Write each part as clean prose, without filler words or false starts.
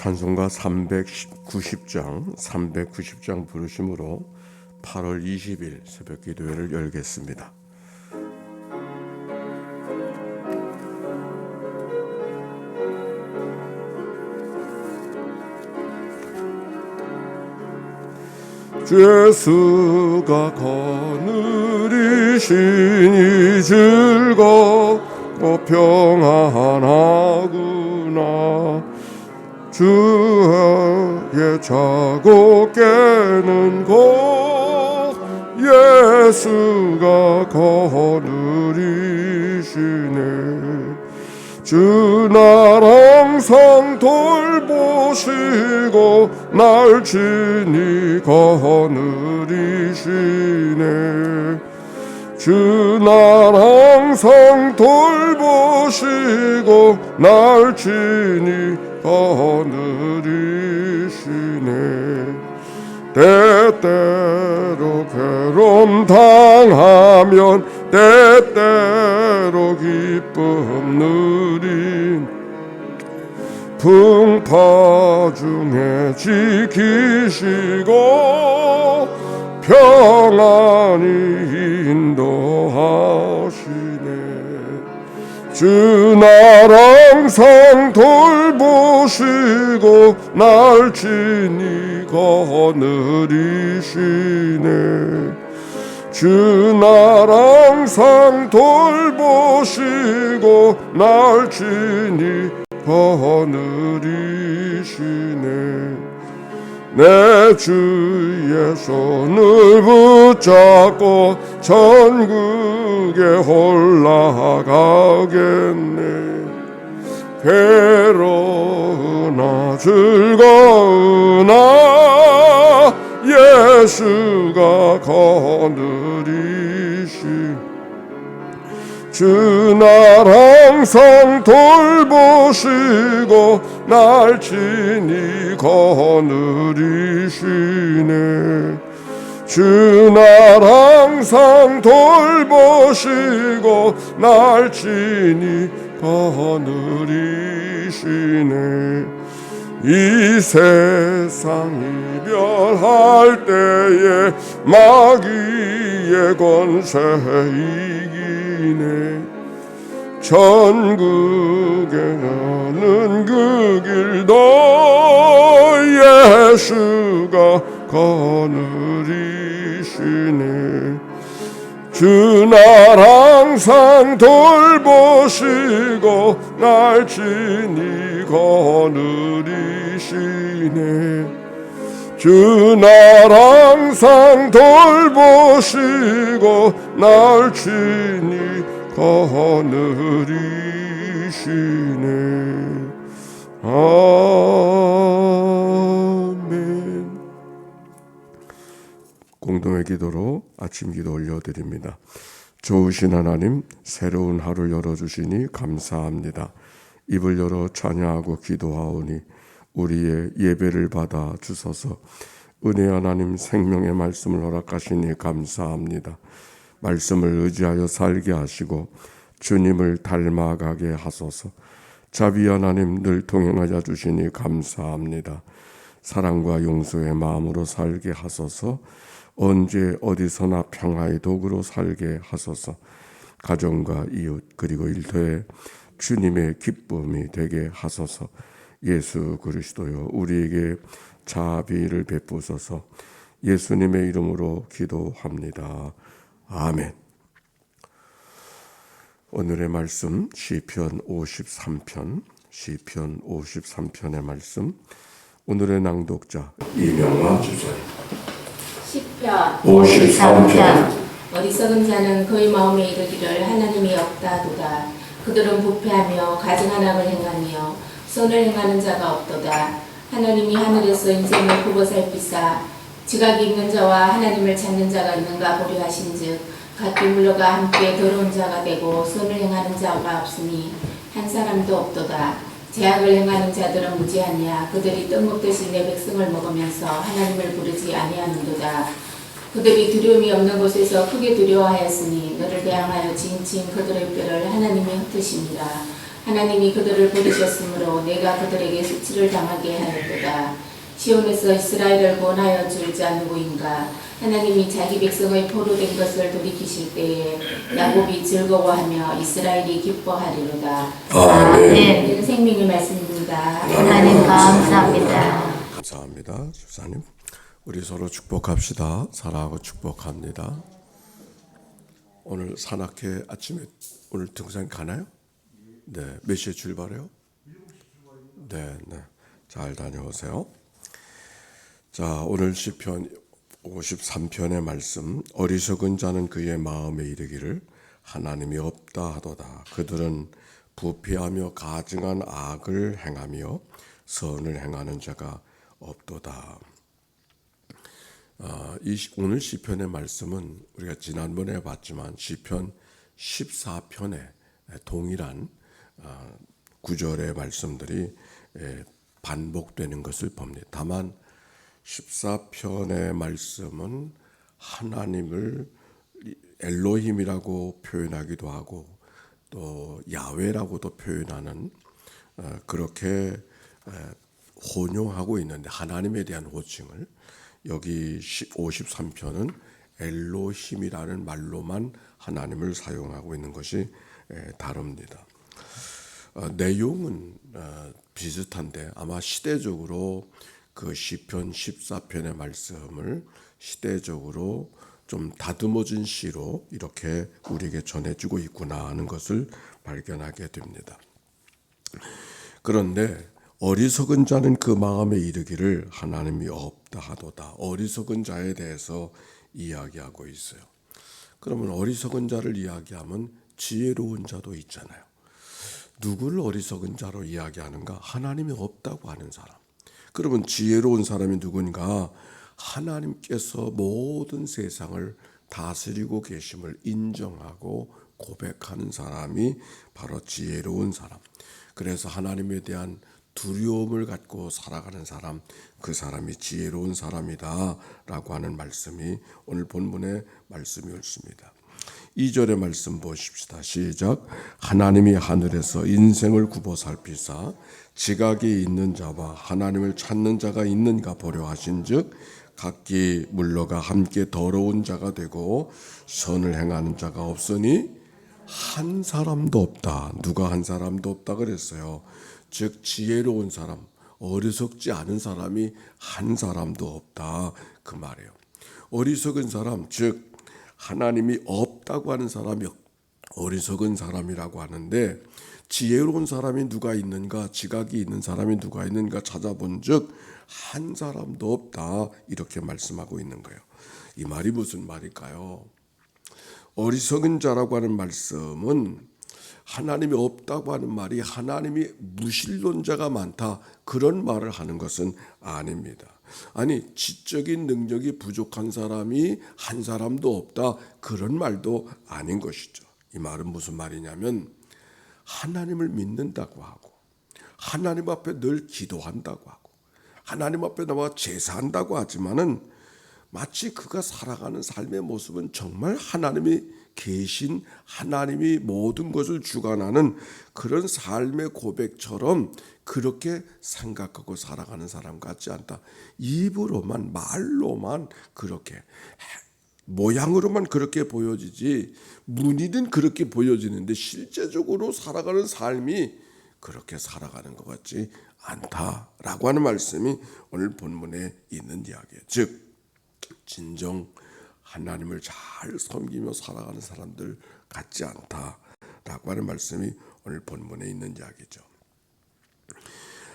찬송가 390장 부르심으로 8월 20일 새벽 기도회를 열겠습니다. 예수가 거느리시니 즐겁고 평안하구나. 주의 자고 깨는 곳 예수가 거느리시네. 주 날 항상 돌보시고 날 친히 거느리시네. 주 날 항상 돌보시고 날 친히 거느리시네. 때때로 괴로움 당하면 때때로 기쁨 누린 풍파 중에 지키시고 평안히 인도하시네. 주 날 항상 돌보시고 날 친히 거느리시네. 주 날 항상 돌보시고 날 친히 거느리시네. 내 주의 손을 붙잡고 천국에 올라가겠네. 괴로우나 즐거우나 예수가 거느리시. 주 날 항상 돌보시고 날 친히 거느리시네. 주 날 항상 돌보시고 날 친히 거느리시네. 이 세상 이별할 때에 마귀의 권세 이기네. 천국에 가는 그 길도 예수가 거느리시네. 주 날 항상 돌보시고 날 친히 거느리시네. 주 날 항상 돌보시고 날 친히 거느리시네. 아멘. 공동의 기도로 아침 기도 올려드립니다. 좋으신 하나님, 새로운 하루를 열어주시니 감사합니다. 입을 열어 찬양하고 기도하오니 우리의 예배를 받아 주소서. 은혜 하나님, 생명의 말씀을 허락하시니 감사합니다. 말씀을 의지하여 살게 하시고 주님을 닮아가게 하소서. 자비 하나님, 늘 동행하여 주시니 감사합니다. 사랑과 용서의 마음으로 살게 하소서. 언제 어디서나 평화의 도구로 살게 하소서. 가정과 이웃 그리고 일터에 주님의 기쁨이 되게 하소서. 예수 그리스도여, 우리에게 자비를 베푸소서. 예수님의 이름으로 기도합니다. 아멘. 오늘의 말씀 시편 53편의 말씀. 오늘의 낭독자 이명화 주사입니다. 시편 53편. 어리석은 자는 그의 마음에 이르기를 하나님이 없다도다. 그들은 부패하며 가증한 악을 행하며 선을 행하는 자가 없도다. 하나님이 하늘에서 인생을 보고 살피사 지각이 있는 자와 하나님을 찾는 자가 있는가 보려 하신즉 각기 물러가 함께 더러운 자가 되고 선을 행하는 자가 없으니 한 사람도 없도다. 죄악을 행하는 자들은 무지하냐. 그들이 떡 먹듯이 내 백성을 먹으면서 하나님을 부르지 아니하는도다. 그들이 두려움이 없는 곳에서 크게 두려워하였으니 너를 대항하여 진친 그들의 뼈를 하나님이 흩으십니다. 하나님이 그들을 버리셨으므로 내가 그들에게 수치를 당하게 하였도다. 시온에서 이스라엘을 구원하여 줄 자 누구인가? 하나님이 자기 백성의 포로된 것을 돌이키실 때에 야곱이 즐거워하며 이스라엘이 기뻐하리로다. 아멘. 생명의 말씀입니다. 하나님 감사합니다. 감사합니다. 집사님, 우리 서로 축복합시다. 사랑하고 축복합니다. 오늘 산악회 아침에 오늘 등산 가나요? 네. 몇 시에 출발해요? 네, 네. 잘 다녀오세요. 자, 오늘 시편 53편의 말씀. 어리석은 자는 그의 마음에 이르기를 하나님이 없다 하도다. 그들은 부패하며 가증한 악을 행하며 선을 행하는 자가 없도다. 오늘 시편의 말씀은 우리가 지난번에 봤지만 시편 14편에 동일한 구절의 말씀들이 반복되는 것을 봅니다. 다만 14편의 말씀은 하나님을 엘로힘이라고 표현하기도 하고 또 야훼라고도 표현하는 그렇게 혼용하고 있는데 하나님에 대한 호칭을 여기 53편은 엘로힘이라는 말로만 하나님을 사용하고 있는 것이 다릅니다. 내용은 비슷한데 아마 시대적으로 그 시편 14편의 말씀을 시대적으로 좀 다듬어진 시로 이렇게 우리에게 전해주고 있구나 하는 것을 발견하게 됩니다. 그런데 어리석은 자는 그 마음에 이르기를 하나님이 없다 하도다. 어리석은 자에 대해서 이야기하고 있어요. 그러면 어리석은 자를 이야기하면 지혜로운 자도 있잖아요. 누구를 어리석은 자로 이야기하는가? 하나님이 없다고 하는 사람. 그러면 지혜로운 사람이 누군가? 하나님께서 모든 세상을 다스리고 계심을 인정하고 고백하는 사람이 바로 지혜로운 사람. 그래서 하나님에 대한 두려움을 갖고 살아가는 사람, 그 사람이 지혜로운 사람이다 라고 하는 말씀이 오늘 본문의 말씀이었습니다. 2절의 말씀 보십시다. 시작. 하나님이 하늘에서 인생을 굽어 살피사 지각이 있는 자와 하나님을 찾는 자가 있는가 보려 하신즉 각기 물러가 함께 더러운 자가 되고 선을 행하는 자가 없으니 한 사람도 없다. 누가 한 사람도 없다 그랬어요. 즉 지혜로운 사람, 어리석지 않은 사람이 한 사람도 없다 그 말이에요. 어리석은 사람, 즉 하나님이 없다고 하는 사람이 어리석은 사람이라고 하는데 지혜로운 사람이 누가 있는가, 지각이 있는 사람이 누가 있는가 찾아본즉 한 사람도 없다 이렇게 말씀하고 있는 거예요. 이 말이 무슨 말일까요? 어리석은 자라고 하는 말씀은 하나님이 없다고 하는 말이 하나님이 무신론자가 많다 그런 말을 하는 것은 아닙니다. 아니 지적인 능력이 부족한 사람이 한 사람도 없다 그런 말도 아닌 것이죠. 이 말은 무슨 말이냐면 하나님을 믿는다고 하고 하나님 앞에 늘 기도한다고 하고 하나님 앞에 나와 제사한다고 하지만은 마치 그가 살아가는 삶의 모습은 정말 하나님이 계신 하나님이 모든 것을 주관하는 그런 삶의 고백처럼 그렇게 생각하고 살아가는 사람 같지 않다. 입으로만 말로만 그렇게 모양으로만 그렇게 보여지지 문의는 그렇게 보여지는데 실제적으로 살아가는 삶이 그렇게 살아가는 것 같지 않다라고 하는 말씀이 오늘 본문에 있는 이야기예요. 즉 진정 하나님을 잘 섬기며 살아가는 사람들 같지 않다라고 하는 말씀이 오늘 본문에 있는 이야기죠.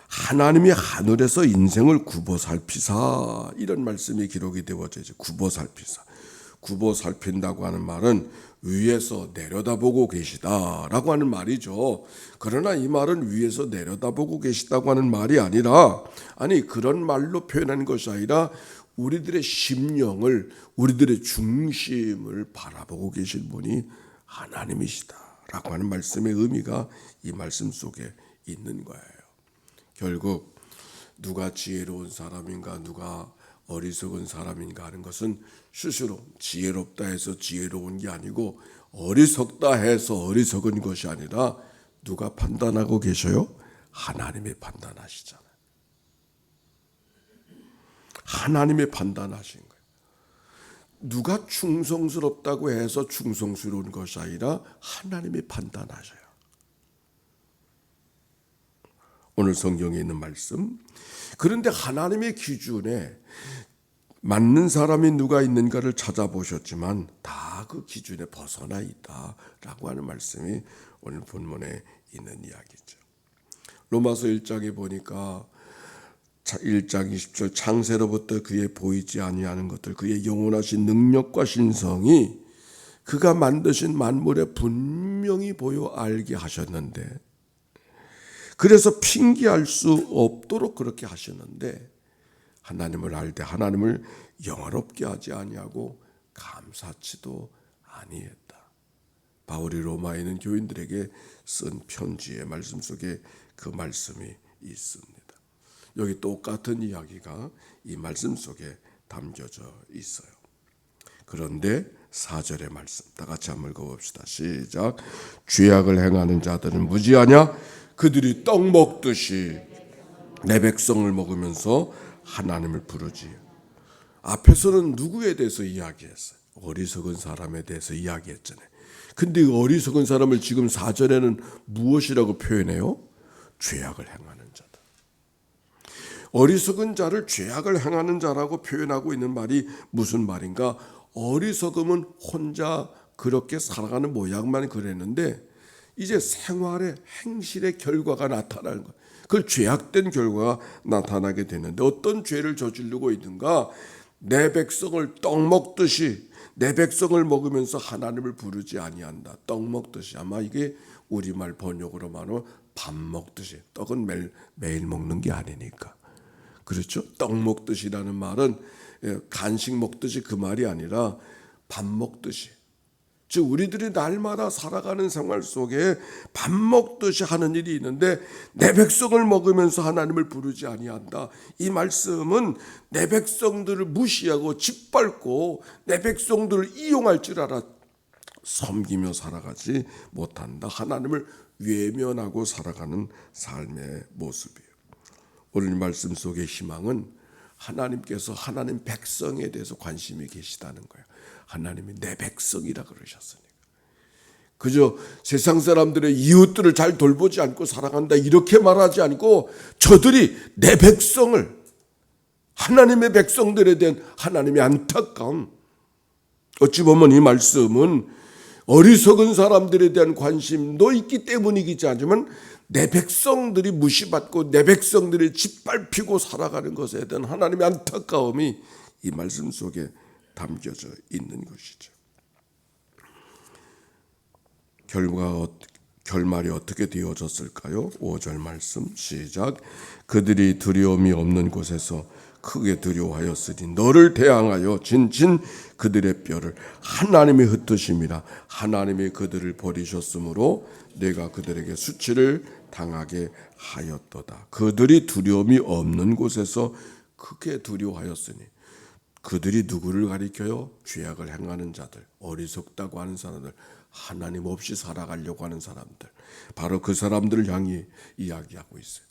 하나님이 하늘에서 인생을 굽어 살피사 이런 말씀이 기록이 되어져 있죠. 굽어 살피사. 굽어 살핀다고 하는 말은 위에서 내려다보고 계시다라고 하는 말이죠. 그러나 이 말은 위에서 내려다보고 계시다고 하는 말이 아니라 그런 말로 표현하는 것이 아니라 우리들의 심령을 우리들의 중심을 바라보고 계신 분이 하나님이시다라고 하는 말씀의 의미가 이 말씀 속에 있는 거예요. 결국 누가 지혜로운 사람인가 누가 어리석은 사람인가 하는 것은 스스로 지혜롭다 해서 지혜로운 게 아니고 어리석다 해서 어리석은 것이 아니라 누가 판단하고 계셔요? 하나님이 판단하시잖아요. 하나님이 판단하신 거예요. 누가 충성스럽다고 해서 충성스러운 것이 아니라 하나님이 판단하셔요. 오늘 성경에 있는 말씀. 그런데 하나님의 기준에 맞는 사람이 누가 있는가를 찾아보셨지만 다 그 기준에 벗어나 있다라고 하는 말씀이 오늘 본문에 있는 이야기죠. 로마서 1장에 보니까 1장 20절 창세로부터 그의 보이지 아니하는 것들 그의 영원하신 능력과 신성이 그가 만드신 만물에 분명히 보여 알게 하셨는데 그래서 핑계할 수 없도록 그렇게 하셨는데 하나님을 알 때 하나님을 영화롭게 하지 아니하고 감사치도 아니했다. 바울이 로마에 있는 교인들에게 쓴 편지의 말씀 속에 그 말씀이 있습니다. 여기 똑같은 이야기가 이 말씀 속에 담겨져 있어요. 그런데 4절의 말씀 다 같이 한번 읽어봅시다. 시작. 죄악을 행하는 자들은 무지하냐? 그들이 떡 먹듯이 내 백성을 먹으면서 하나님을 부르지. 앞에서는 누구에 대해서 이야기했어요? 어리석은 사람에 대해서 이야기했잖아요. 근데 어리석은 사람을 지금 4절에는 무엇이라고 표현해요? 죄악을 행하는 자다. 어리석은 자를 죄악을 행하는 자라고 표현하고 있는 말이 무슨 말인가? 어리석음은 혼자 그렇게 살아가는 모양만 그랬는데 이제 생활의 행실의 결과가 나타나는 거예요. 그 죄악된 결과가 나타나게 되는데 어떤 죄를 저지르고 있는가? 내 백성을 떡 먹듯이 내 백성을 먹으면서 하나님을 부르지 아니한다. 떡 먹듯이 아마 이게 우리말 번역으로 말하면 밥 먹듯이 떡은 매일 먹는 게 아니니까 그렇죠? 떡 먹듯이라는 말은 간식 먹듯이 그 말이 아니라 밥 먹듯이 즉 우리들이 날마다 살아가는 생활 속에 밥 먹듯이 하는 일이 있는데 내 백성을 먹으면서 하나님을 부르지 아니한다. 이 말씀은 내 백성들을 무시하고 짓밟고 내 백성들을 이용할 줄 알아 섬기며 살아가지 못한다. 하나님을 외면하고 살아가는 삶의 모습이에요. 오늘 말씀 속의 희망은 하나님께서 하나님 백성에 대해서 관심이 계시다는 거예요. 하나님이 내 백성이라 그러셨으니까. 그저 세상 사람들의 이웃들을 잘 돌보지 않고 살아간다 이렇게 말하지 않고 저들이 내 백성을 하나님의 백성들에 대한 하나님의 안타까움 어찌 보면 이 말씀은 어리석은 사람들에 대한 관심도 있기 때문이기지 않지만 내 백성들이 무시받고 내 백성들이 짓밟히고 살아가는 것에 대한 하나님의 안타까움이 이 말씀 속에 담겨져 있는 것이죠. 결말이 어떻게 되어졌을까요? 5절 말씀 시작. 그들이 두려움이 없는 곳에서 크게 두려워하였으니 너를 대항하여 진진 그들의 뼈를 하나님이 흩으심이라. 하나님이 그들을 버리셨으므로 내가 그들에게 수치를 당하게 하였도다. 그들이 두려움이 없는 곳에서 크게 두려워하였으니 그들이 누구를 가리켜요? 죄악을 행하는 자들, 어리석다고 하는 사람들, 하나님 없이 살아가려고 하는 사람들, 바로 그 사람들을 향해 이야기하고 있어요.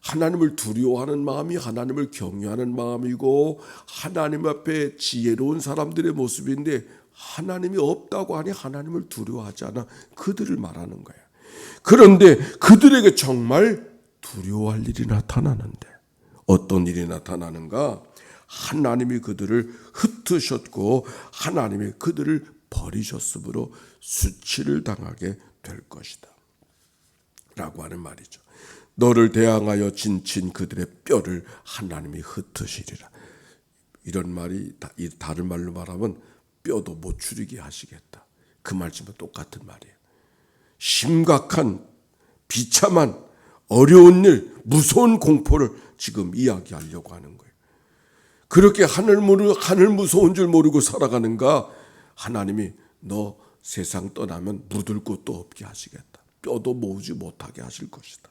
하나님을 두려워하는 마음이 하나님을 경외하는 마음이고 하나님 앞에 지혜로운 사람들의 모습인데 하나님이 없다고 하니 하나님을 두려워하지 않아 그들을 말하는 거예요. 그런데 그들에게 정말 두려워할 일이 나타나는데 어떤 일이 나타나는가? 하나님이 그들을 흩으셨고 하나님이 그들을 버리셨으므로 수치를 당하게 될 것이다 라고 하는 말이죠. 너를 대항하여 진친 그들의 뼈를 하나님이 흩으시리라. 이런 말이 다른 말로 말하면 뼈도 못 추리게 하시겠다. 그 말씀과 똑같은 말이에요. 심각한 비참한 어려운 일 무서운 공포를 지금 이야기하려고 하는 거예요. 그렇게 하늘 무서운 줄 모르고 살아가는가? 하나님이 너 세상 떠나면 묻을 곳도 없게 하시겠다. 뼈도 모으지 못하게 하실 것이다.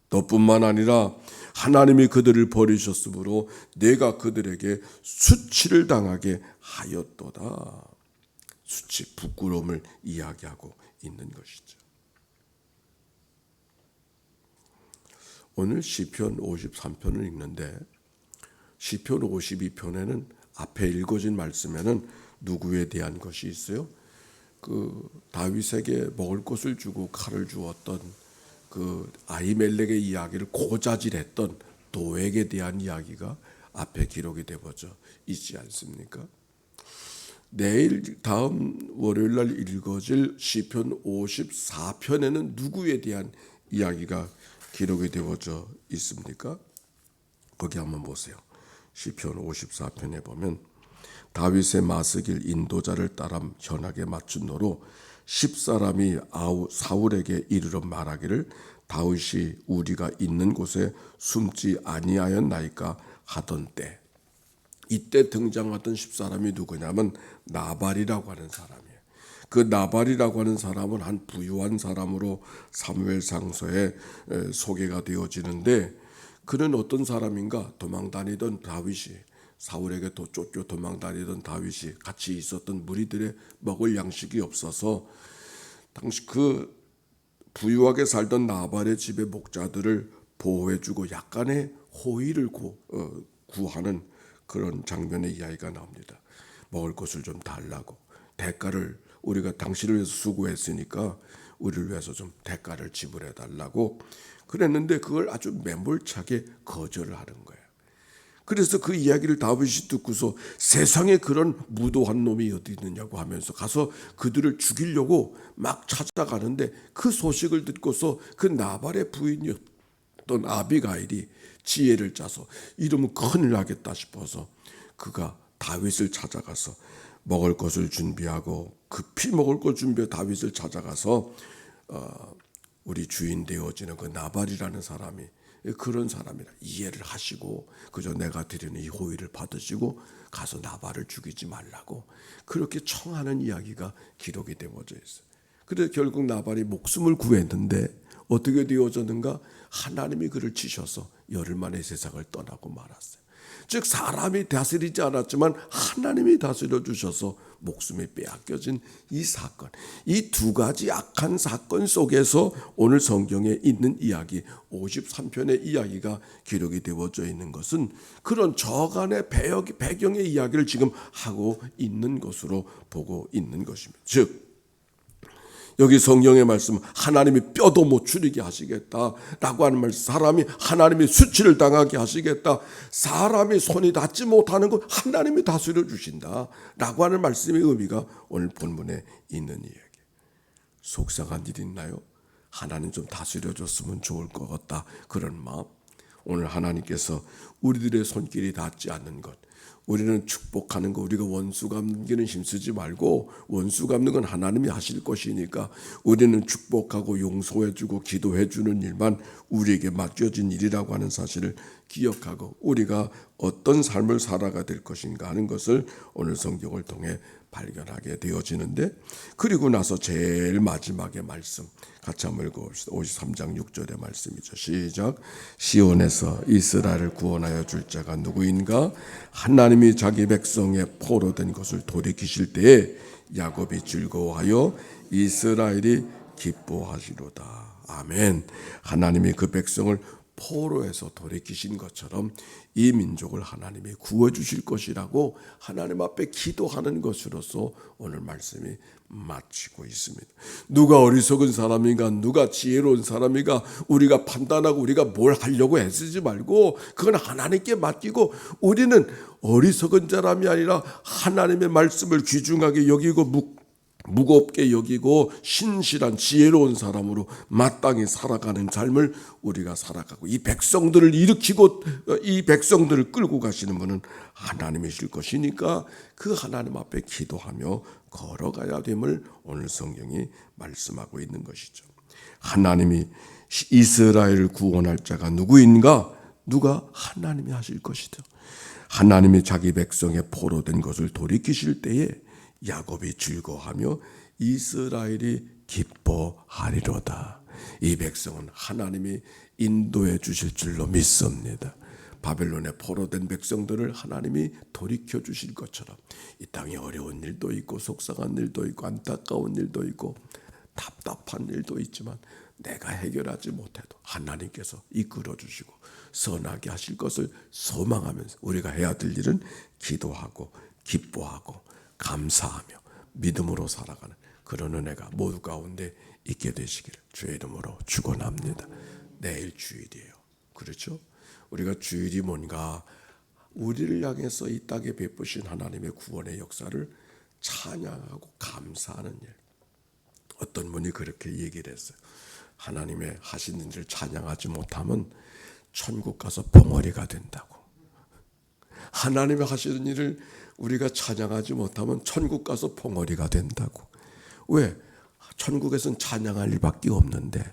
너뿐만 아니라 하나님이 그들을 버리셨으므로 내가 그들에게 수치를 당하게 하였도다. 수치, 부끄러움을 이야기하고 있는 것이죠. 오늘 시편 53편을 읽는데 시편 52편에는 앞에 읽어진 말씀에는 누구에 대한 것이 있어요? 그 다윗에게 먹을 것을 주고 칼을 주었던 그 아히멜렉의 이야기를 고자질했던 도액에 대한 이야기가 앞에 기록이 되어져 있지 않습니까? 내일 다음 월요일 날 읽어질 시편 54편에는 누구에 대한 이야기가 기록이 되어져 있습니까? 거기 한번 보세요. 시편 54편에 보면 다윗의 마스길 인도자를 따라 현하게 맞춘 노로 10사람이 사울에게 이르러 말하기를 다윗이 우리가 있는 곳에 숨지 아니하였나이까 하던 때, 이때 등장하던 10사람이 누구냐면 나발이라고 하는 사람이에요. 그 나발이라고 하는 사람은 한 부유한 사람으로 사무엘상서에 소개가 되어지는데, 그는 어떤 사람인가? 도망다니던 다윗이, 사울에게 쫓겨 도망다니던 다윗이 같이 있었던 무리들의 먹을 양식이 없어서 당시 그 부유하게 살던 나발의 집의 목자들을 보호해주고 약간의 호의를 구하는 그런 장면의 이야기가 나옵니다. 먹을 것을 좀 달라고, 대가를, 우리가 당신을 위해서 수고했으니까 우리를 위해서 좀 대가를 지불해 달라고 그랬는데 그걸 아주 매몰차게 거절을 하는 거예요. 그래서 그 이야기를 다윗이 듣고서 세상에 그런 무도한 놈이 어디 있느냐고 하면서 가서 그들을 죽이려고 막 찾아가는데, 그 소식을 듣고서 그 나발의 부인이었던 아비가일이 지혜를 짜서 이러면 큰일 나겠다 싶어서 그가 다윗을 찾아가서 먹을 것을 준비하고, 급히 먹을 걸 준비해 다윗을 찾아가서 우리 주인 되어지는 그 나발이라는 사람이 그런 사람이라 이해를 하시고 그저 내가 드리는 이 호의를 받으시고 가서 나발을 죽이지 말라고 그렇게 청하는 이야기가 기록이 되어져 있어요. 그래서 결국 나발이 목숨을 구했는데 어떻게 되어졌는가? 하나님이 그를 치셔서 열흘 만에 세상을 떠나고 말았어요. 즉 사람이 다스리지 않았지만 하나님이 다스려 주셔서 목숨이 빼앗겨진 이 사건, 이 두 가지 악한 사건 속에서 오늘 성경에 있는 이야기 53편의 이야기가 기록이 되어져 있는 것은 그런 저간의 배경의 이야기를 지금 하고 있는 것으로 보고 있는 것입니다. 즉 여기 성경의 말씀, 하나님이 뼈도 못 추리게 하시겠다라고 하는 말씀, 사람이 하나님이 수치를 당하게 하시겠다, 사람이 손이 닿지 못하는 것 하나님이 다스려 주신다라고 하는 말씀의 의미가 오늘 본문에 있는 이야기. 속상한 일 있나요? 하나님 좀 다스려 줬으면 좋을 것 같다, 그런 마음. 오늘 하나님께서 우리들의 손길이 닿지 않는 것, 우리는 축복하는 거, 우리가 원수 갚는 길은 힘쓰지 말고 원수 갚는 건 하나님이 하실 것이니까 우리는 축복하고 용서해주고 기도해주는 일만 우리에게 맡겨진 일이라고 하는 사실을 기억하고 우리가 어떤 삶을 살아가 될 것인가 하는 것을 오늘 성경을 통해 발견하게 되어지는데, 그리고 나서 제일 마지막의 말씀 같이 한번 읽어봅시다. 53장 6절의 말씀이죠. 시작. 시온에서 이스라엘을 구원하여 줄 자가 누구인가? 하나님이 자기 백성의 포로된 것을 돌이키실 때에 야곱이 즐거워하여 이스라엘이 기뻐하시로다. 아멘. 하나님이 그 백성을 포로에서 돌이키신 것처럼 이 민족을 하나님이 구워주실 것이라고 하나님 앞에 기도하는 것으로서 오늘 말씀이 마치고 있습니다. 누가 어리석은 사람인가, 누가 지혜로운 사람인가, 우리가 판단하고 우리가 뭘 하려고 애쓰지 말고 그건 하나님께 맡기고, 우리는 어리석은 사람이 아니라 하나님의 말씀을 귀중하게 여기고 무겁게 여기고 신실한 지혜로운 사람으로 마땅히 살아가는 삶을 우리가 살아가고, 이 백성들을 일으키고 이 백성들을 끌고 가시는 분은 하나님이실 것이니까 그 하나님 앞에 기도하며 걸어가야 됨을 오늘 성경이 말씀하고 있는 것이죠. 하나님이 이스라엘을 구원할 자가 누구인가? 누가? 하나님이 하실 것이죠. 하나님이 자기 백성의 포로된 것을 돌이키실 때에 야곱이 즐거워하며 이스라엘이 기뻐하리로다. 이 백성은 하나님이 인도해 주실 줄로 믿습니다. 바벨론의 포로된 백성들을 하나님이 돌이켜 주실 것처럼 이 땅에 어려운 일도 있고 속상한 일도 있고 안타까운 일도 있고 답답한 일도 있지만 내가 해결하지 못해도 하나님께서 이끌어 주시고 선하게 하실 것을 소망하면서 우리가 해야 될 일은 기도하고 기뻐하고 감사하며 믿음으로 살아가는 그런 은혜가 모두 가운데 있게 되시기를 주의 이름으로 축원합니다. 내일 주일이에요. 그렇죠? 우리가 주일이 뭔가 우리를 향해서 이 땅에 베푸신 하나님의 구원의 역사를 찬양하고 감사하는 일. 어떤 분이 그렇게 얘기를 했어요. 하나님의 하시는 일을 찬양하지 못하면 천국 가서 벙어리가 된다고. 하나님의 하시는 일을 우리가 찬양하지 못하면 천국 가서 벙어리가 된다고. 왜? 천국에서는 찬양할 일밖에 없는데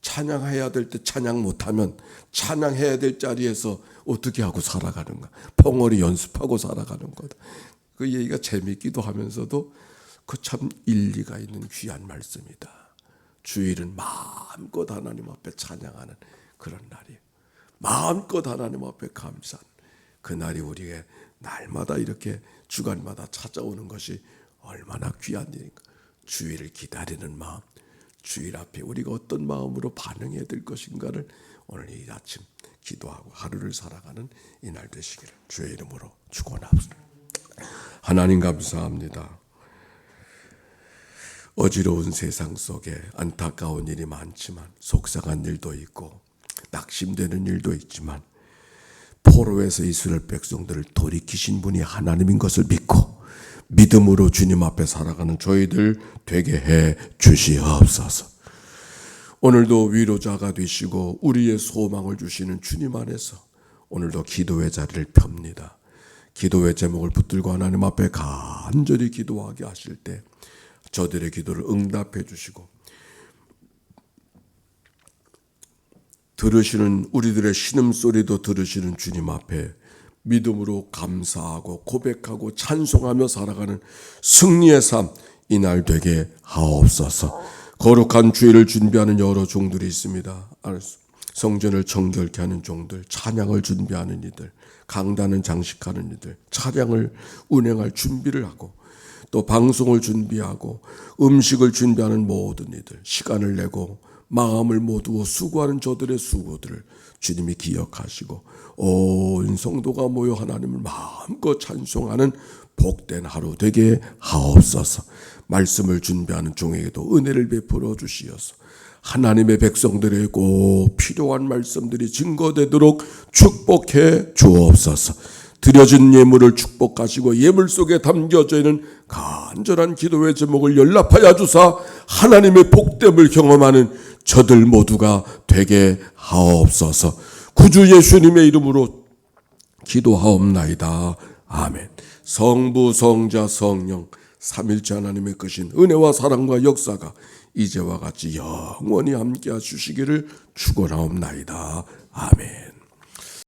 찬양해야 될 때 찬양 못하면 찬양해야 될 자리에서 어떻게 하고 살아가는가. 벙어리 연습하고 살아가는 거다. 그 얘기가 재밌기도 하면서도 그 참 일리가 있는 귀한 말씀이다. 주일은 마음껏 하나님 앞에 찬양하는 그런 날이에요. 마음껏 하나님 앞에 감사하는 그 날이 우리에게 날마다 이렇게 주간마다 찾아오는 것이 얼마나 귀한 일인가. 주일을 기다리는 마음, 주일 앞에 우리가 어떤 마음으로 반응해야 될 것인가를 오늘 이 아침 기도하고 하루를 살아가는 이 날 되시기를 주의 이름으로 축원합니다. 하나님 감사합니다. 어지러운 세상 속에 안타까운 일이 많지만 속상한 일도 있고 낙심되는 일도 있지만 포로에서 이스라엘 백성들을 돌이키신 분이 하나님인 것을 믿고 믿음으로 주님 앞에 살아가는 저희들 되게 해 주시옵소서. 오늘도 위로자가 되시고 우리의 소망을 주시는 주님 안에서 오늘도 기도의 자리를 펴니다. 기도의 제목을 붙들고 하나님 앞에 간절히 기도하게 하실 때 저들의 기도를 응답해 주시고 들으시는 우리들의 신음소리도 들으시는 주님 앞에 믿음으로 감사하고 고백하고 찬송하며 살아가는 승리의 삶 이날 되게 하옵소서. 거룩한 주일을 준비하는 여러 종들이 있습니다. 성전을 정결케 하는 종들, 찬양을 준비하는 이들, 강단을 장식하는 이들, 차량을 운행할 준비를 하고 또 방송을 준비하고 음식을 준비하는 모든 이들, 시간을 내고 마음을 모두어 수고하는 저들의 수고들을 주님이 기억하시고 온 성도가 모여 하나님을 마음껏 찬송하는 복된 하루 되게 하옵소서. 말씀을 준비하는 종에게도 은혜를 베풀어 주시어서 하나님의 백성들에게 꼭 필요한 말씀들이 증거되도록 축복해 주옵소서. 드려진 예물을 축복하시고 예물 속에 담겨져 있는 간절한 기도의 제목을 연락하여 주사 하나님의 복됨을 경험하는 저들 모두가 되게 하옵소서. 구주 예수님의 이름으로 기도하옵나이다. 아멘. 성부 성자 성령 삼일째 하나님의 크신 은혜와 사랑과 역사가 이제와 같이 영원히 함께 하시기를 축원하옵나이다. 아멘.